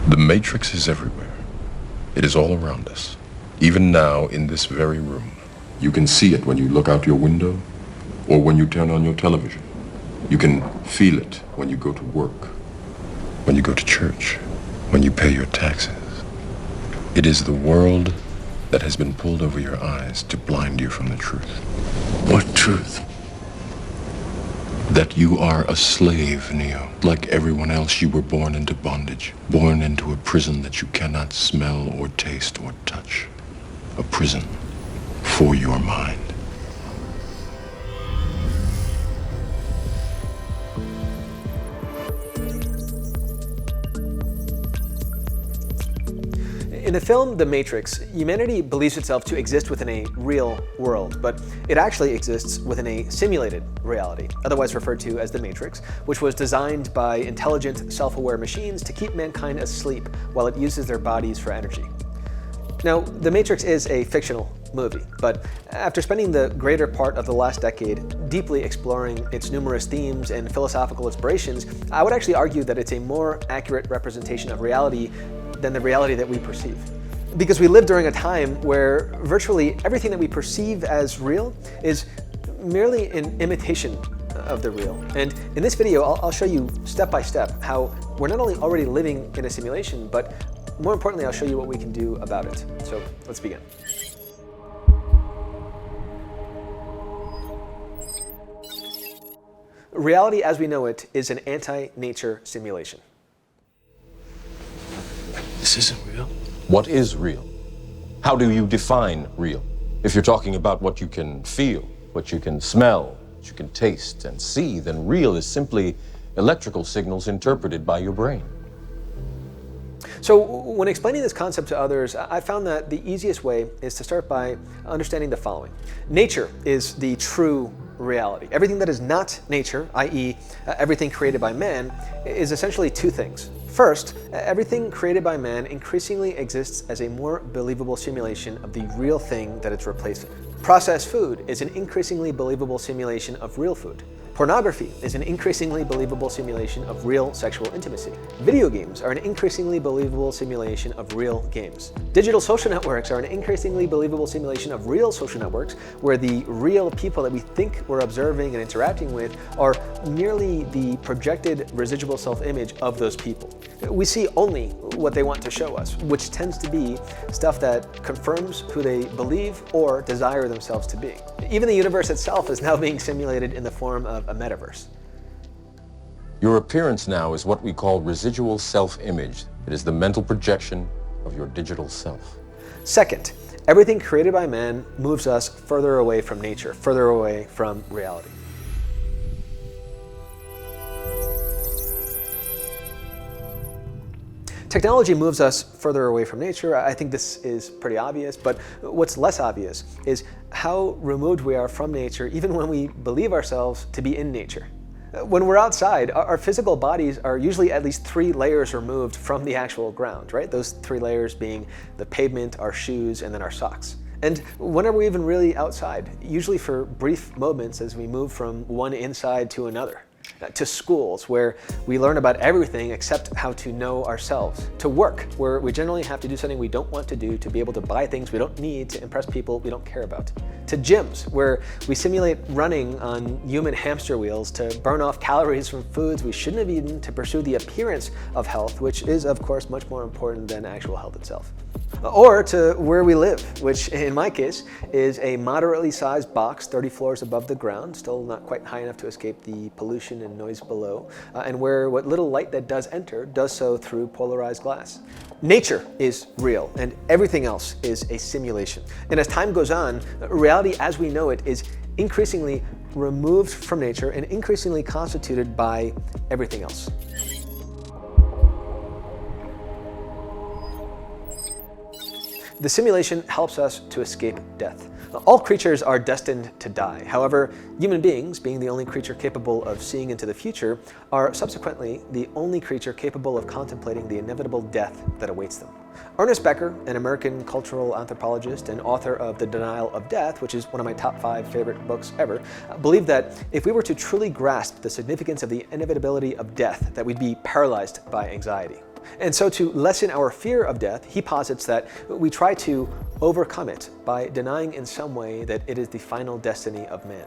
The Matrix is everywhere. It is all around us. Even now, in this very room. You can see it when you look out your window or when you turn on your television. You can feel it when you go to work, when you go to church, when you pay your taxes. It is the world that has been pulled over your eyes to blind you from the truth. What truth? That you are a slave, Neo. Like everyone else, you were born into bondage. Born into a prison that you cannot smell or taste or touch. A prison for your mind. In the film The Matrix, humanity believes itself to exist within a real world, but it actually exists within a simulated reality, otherwise referred to as the Matrix, which was designed by intelligent, self-aware machines to keep mankind asleep while it uses their bodies for energy. Now, The Matrix is a fictional movie, but after spending the greater part of the last decade deeply exploring its numerous themes and philosophical inspirations, I would actually argue that it's a more accurate representation of reality than the reality that we perceive. Because we live during a time where virtually everything that we perceive as real is merely an imitation of the real. And in this video, I'll show you step by step how we're not only already living in a simulation, but more importantly, I'll show you what we can do about it. So let's begin. Reality as we know it is an anti-nature simulation. This isn't real. What is real? How do you define real? If you're talking about what you can feel, what you can smell, what you can taste and see, then real is simply electrical signals interpreted by your brain. So when explaining this concept to others, I found that the easiest way is to start by understanding the following. Nature is the true reality. Everything that is not nature, i.e. everything created by man, is essentially two things. First, everything created by man increasingly exists as a more believable simulation of the real thing that it's replacing. Processed food is an increasingly believable simulation of real food. Pornography is an increasingly believable simulation of real sexual intimacy. Video games are an increasingly believable simulation of real games. Digital social networks are an increasingly believable simulation of real social networks, where the real people that we think we're observing and interacting with are merely the projected residual self-image of those people. We see only what they want to show us, which tends to be stuff that confirms who they believe or desire themselves to be. Even the universe itself is now being simulated in the form of a metaverse. Your appearance now is what we call residual self-image. It is the mental projection of your digital self. Second, everything created by man moves us further away from nature, further away from reality. Technology moves us further away from nature. I think this is pretty obvious, but what's less obvious is how removed we are from nature even when we believe ourselves to be in nature. When we're outside, our physical bodies are usually at least 3 layers removed from the actual ground, right? Those 3 layers being the pavement, our shoes, and then our socks. And when are we even really outside? Usually for brief moments as we move from one inside to another. To schools, where we learn about everything except how to know ourselves. To work, where we generally have to do something we don't want to do to be able to buy things we don't need to impress people we don't care about. To gyms, where we simulate running on human hamster wheels to burn off calories from foods we shouldn't have eaten to pursue the appearance of health, which is of course much more important than actual health itself. Or to where we live, which in my case is a moderately sized box 30 floors above the ground, still not quite high enough to escape the pollution and noise below, and where what little light that does enter does so through polarized glass. Nature is real, and everything else is a simulation. And as time goes on, reality as we know it is increasingly removed from nature and increasingly constituted by everything else. The simulation helps us to escape death. All creatures are destined to die. However, human beings, being the only creature capable of seeing into the future, are subsequently the only creature capable of contemplating the inevitable death that awaits them. Ernest Becker, an American cultural anthropologist and author of The Denial of Death, which is one of my top 5 favorite books ever, believed that if we were to truly grasp the significance of the inevitability of death, that we'd be paralyzed by anxiety. And so to lessen our fear of death, he posits that we try to overcome it by denying in some way that it is the final destiny of man.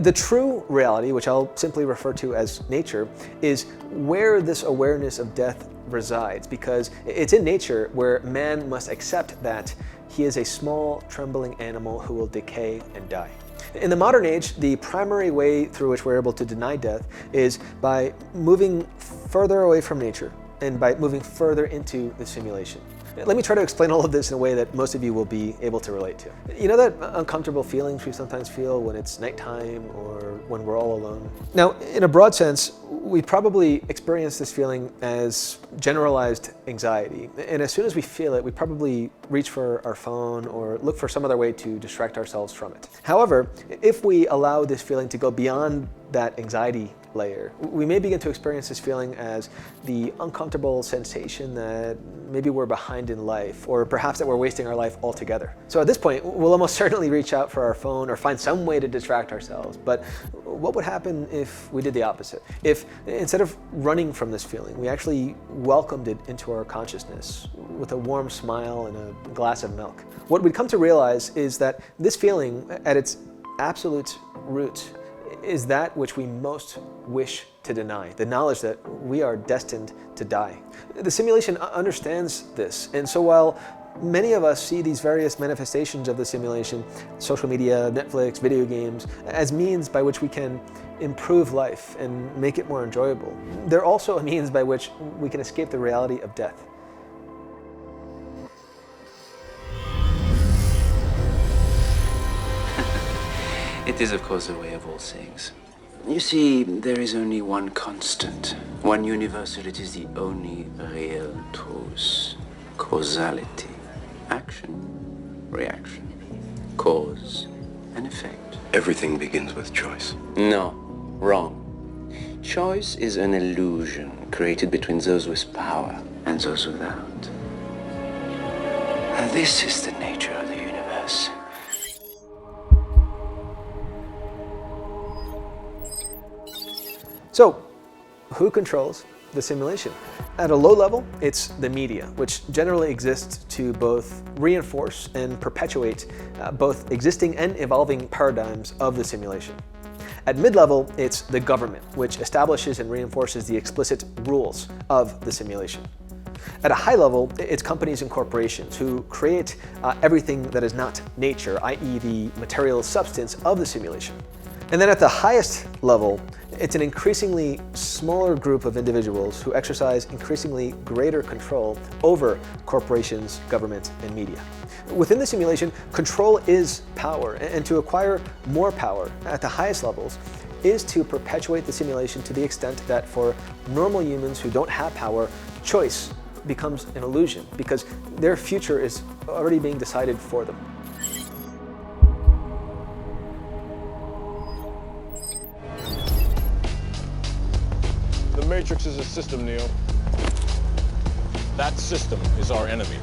The true reality, which I'll simply refer to as nature, is where this awareness of death resides, because it's in nature where man must accept that he is a small, trembling animal who will decay and die. In the modern age, the primary way through which we're able to deny death is by moving further away from nature and by moving further into the simulation. Let me try to explain all of this in a way that most of you will be able to relate to. You know that uncomfortable feelings we sometimes feel when it's nighttime or when we're all alone? Now, in a broad sense, we probably experience this feeling as generalized anxiety. And as soon as we feel it, we probably reach for our phone or look for some other way to distract ourselves from it. However, if we allow this feeling to go beyond that anxiety layer, we may begin to experience this feeling as the uncomfortable sensation that maybe we're behind in life, or perhaps that we're wasting our life altogether. So at this point, we'll almost certainly reach out for our phone or find some way to distract ourselves. But what would happen if we did the opposite? If instead of running from this feeling, we actually welcomed it into our consciousness with a warm smile and a glass of milk? What we'd come to realize is that this feeling, at its absolute root, is that which we most wish to deny, the knowledge that we are destined to die. The simulation understands this, and so while many of us see these various manifestations of the simulation, social media, Netflix, video games, as means by which we can improve life and make it more enjoyable, they're also a means by which we can escape the reality of death. It is, of course, a way of all things. You see, there is only one constant, one universal. It is the only real truth. Causality. Action, reaction, cause and effect. Everything begins with choice. No, wrong. Choice is an illusion created between those with power and those without. And this is the nature of the universe. So, who controls the simulation? At a low level, it's the media, which generally exists to both reinforce and perpetuate both existing and evolving paradigms of the simulation. At mid-level, it's the government, which establishes and reinforces the explicit rules of the simulation. At a high level, it's companies and corporations who create everything that is not nature, i.e. the material substance of the simulation. And then at the highest level, it's an increasingly smaller group of individuals who exercise increasingly greater control over corporations, government, and media. Within the simulation, control is power, and to acquire more power at the highest levels is to perpetuate the simulation to the extent that for normal humans who don't have power, choice becomes an illusion because their future is already being decided for them. The Matrix is a system, Neo. That system is our enemy.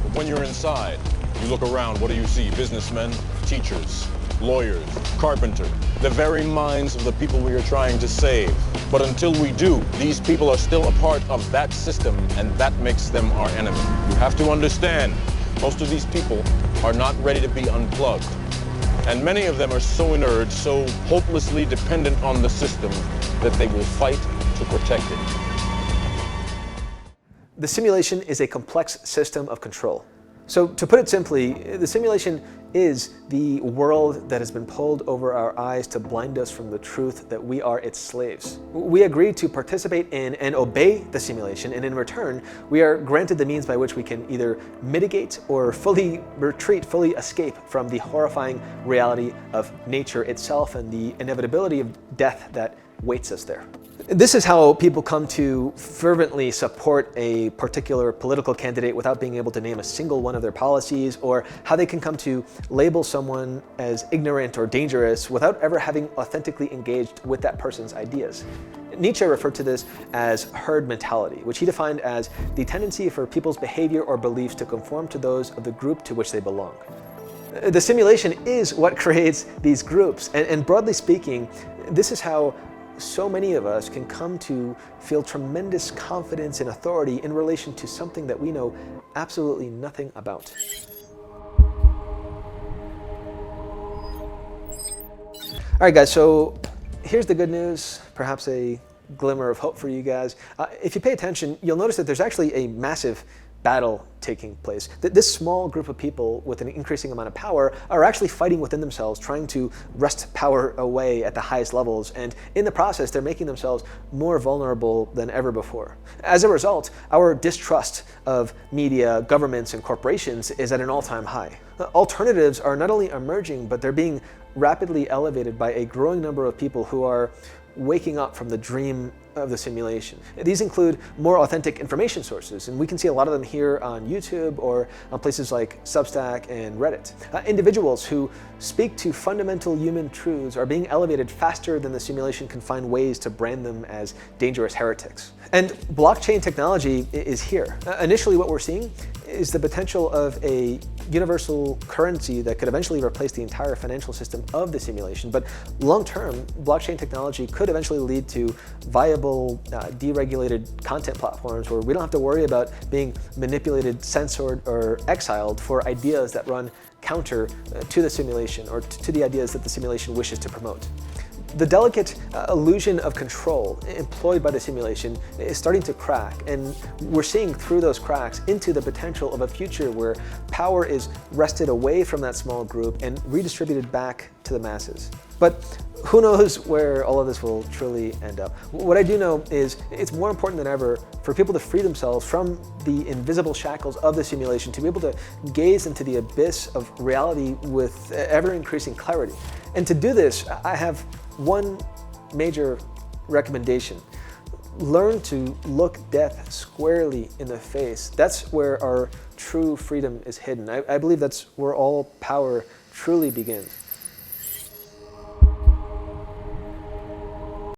But when you're inside, you look around, what do you see? Businessmen, teachers, lawyers, carpenters, the very minds of the people we are trying to save. But until we do, these people are still a part of that system, and that makes them our enemy. You have to understand, most of these people are not ready to be unplugged. And many of them are so inert, so hopelessly dependent on the system, that they will fight to protect it. The simulation is a complex system of control. So to put it simply, the simulation is the world that has been pulled over our eyes to blind us from the truth that we are its slaves. We agree to participate in and obey the simulation, and in return, we are granted the means by which we can either mitigate or fully retreat, fully escape from the horrifying reality of nature itself and the inevitability of death that waits us there. This is how people come to fervently support a particular political candidate without being able to name a single one of their policies, or how they can come to label someone as ignorant or dangerous without ever having authentically engaged with that person's ideas. Nietzsche referred to this as herd mentality, which he defined as the tendency for people's behavior or beliefs to conform to those of the group to which they belong. The simulation is what creates these groups, and broadly speaking, this is how so many of us can come to feel tremendous confidence and authority in relation to something that we know absolutely nothing about. All right, guys, so here's the good news, perhaps a glimmer of hope for you guys. If you pay attention, you'll notice that there's actually a massive battle taking place. This small group of people with an increasing amount of power are actually fighting within themselves, trying to wrest power away at the highest levels, and in the process, they're making themselves more vulnerable than ever before. As a result, our distrust of media, governments, and corporations is at an all-time high. Alternatives are not only emerging, but they're being rapidly elevated by a growing number of people who are waking up from the dream of the simulation. These include more authentic information sources, and we can see a lot of them here on YouTube or on places like Substack and Reddit. Individuals who speak to fundamental human truths are being elevated faster than the simulation can find ways to brand them as dangerous heretics. And blockchain technology is here. Initially, what we're seeing is the potential of a universal currency that could eventually replace the entire financial system of the simulation. But long-term, blockchain technology could eventually lead to viable, deregulated content platforms where we don't have to worry about being manipulated, censored, or exiled for ideas that run counter to the simulation or to the ideas that the simulation wishes to promote. The delicate illusion of control employed by the simulation is starting to crack, and we're seeing through those cracks into the potential of a future where power is wrested away from that small group and redistributed back to the masses. But who knows where all of this will truly end up. What I do know is it's more important than ever for people to free themselves from the invisible shackles of the simulation, to be able to gaze into the abyss of reality with ever-increasing clarity. And to do this, I have one major recommendation. Learn to look death squarely in the face. That's where our true freedom is hidden. I believe that's where all power truly begins.